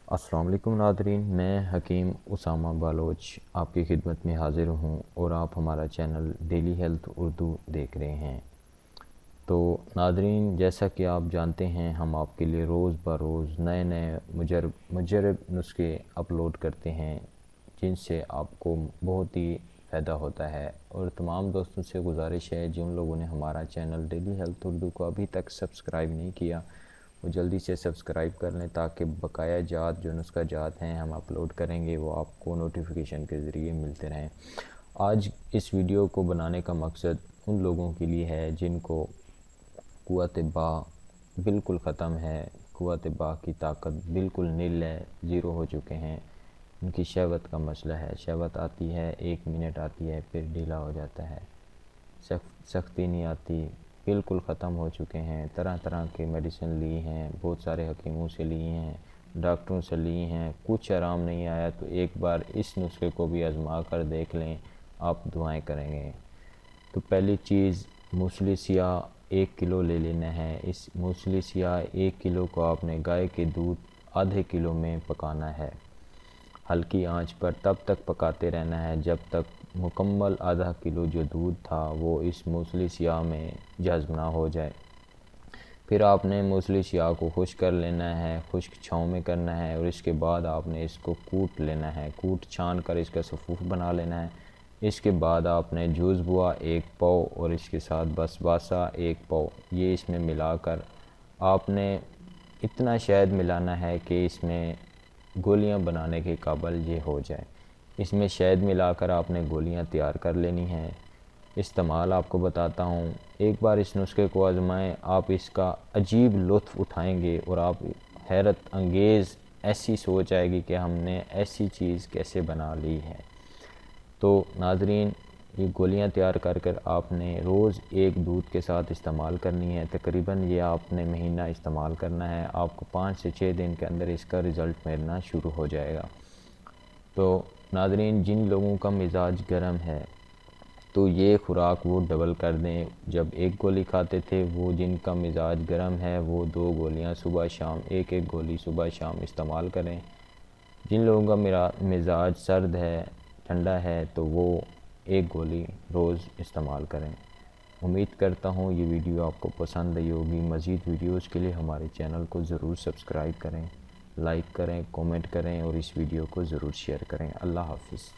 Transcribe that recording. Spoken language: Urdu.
السلام علیکم ناظرین، میں حکیم اسامہ بالوچ آپ کی خدمت میں حاضر ہوں اور آپ ہمارا چینل ڈیلی ہیلتھ اردو دیکھ رہے ہیں۔ تو ناظرین، جیسا کہ آپ جانتے ہیں ہم آپ کے لیے روز بروز نئے مجرب نسخے اپلوڈ کرتے ہیں جن سے آپ کو بہت ہی فائدہ ہوتا ہے، اور تمام دوستوں سے گزارش ہے جن لوگوں نے ہمارا چینل ڈیلی ہیلتھ اردو کو ابھی تک سبسکرائب نہیں کیا وہ جلدی سے سبسکرائب کر لیں تاکہ بقایا جات جو نسخہ جات ہیں ہم اپلوڈ کریں گے وہ آپ کو نوٹیفیکیشن کے ذریعے ملتے رہیں۔ آج اس ویڈیو کو بنانے کا مقصد ان لوگوں کے لیے ہے جن کو قوت با بالکل ختم ہے، قوت با کی طاقت بالکل نل ہے، زیرو ہو چکے ہیں۔ ان کی شہوت کا مسئلہ ہے، شہوت آتی ہے 1 منٹ آتی ہے پھر ڈھیلا ہو جاتا ہے، سختی نہیں آتی، بالکل ختم ہو چکے ہیں۔ طرح طرح کے میڈیسن لی ہیں، بہت سارے حکیموں سے لی ہیں، ڈاکٹروں سے لی ہیں، کچھ آرام نہیں آیا تو ایک بار اس نسخے کو بھی آزما کر دیکھ لیں، آپ دعائیں کریں گے۔ تو پہلی چیز، موسلی سیاہ 1 کلو لے لینا ہے۔ اس موسلی سیاہ 1 کلو کو آپ نے گائے کے دودھ ½ کلو میں پکانا ہے، ہلکی آنچ پر تب تک پکاتے رہنا ہے جب تک مکمل ½ کلو جو دودھ تھا وہ اس موسلی سیاہ میں جذب نہ ہو جائے۔ پھر آپ نے موسلی سیاہ کو خشک کر لینا ہے، خشک چھاؤں میں کرنا ہے، اور اس کے بعد آپ نے اس کو کوٹ لینا ہے، کوٹ چھان کر اس کا صفوف بنا لینا ہے۔ اس کے بعد آپ نے جوز بوا 1 پاؤ اور اس کے ساتھ بسباسا 1 پاؤ یہ اس میں ملا کر آپ نے اتنا شہد ملانا ہے کہ اس میں گولیاں بنانے کے قابل یہ ہو جائے۔ اس میں شہد ملا کر آپ نے گولیاں تیار کر لینی ہیں۔ استعمال آپ کو بتاتا ہوں، ایک بار اس نسخے کو آزمائیں، آپ اس کا عجیب لطف اٹھائیں گے اور آپ حیرت انگیز ایسی سوچ آئے گی کہ ہم نے ایسی چیز کیسے بنا لی ہے۔ تو ناظرین، یہ گولیاں تیار کر کر آپ نے روز ایک دودھ کے ساتھ استعمال کرنی ہے، تقریباً یہ آپ نے مہینہ استعمال کرنا ہے، آپ کو 5 سے 6 دن کے اندر اس کا رزلٹ ملنا شروع ہو جائے گا۔ تو ناظرین، جن لوگوں کا مزاج گرم ہے تو یہ خوراک وہ ڈبل کر دیں، جب 1 گولی کھاتے تھے وہ جن کا مزاج گرم ہے وہ 2 گولیاں صبح شام، 1 گولی صبح شام استعمال کریں۔ جن لوگوں کا مزاج سرد ہے، ٹھنڈا ہے تو وہ 1 گولی روز استعمال کریں۔ امید کرتا ہوں یہ ویڈیو آپ کو پسند آئی ہوگی۔ مزید ویڈیوز کے لیے ہمارے چینل کو ضرور سبسکرائب کریں، لائک کریں، کومنٹ کریں اور اس ویڈیو کو ضرور شیئر کریں۔ اللہ حافظ۔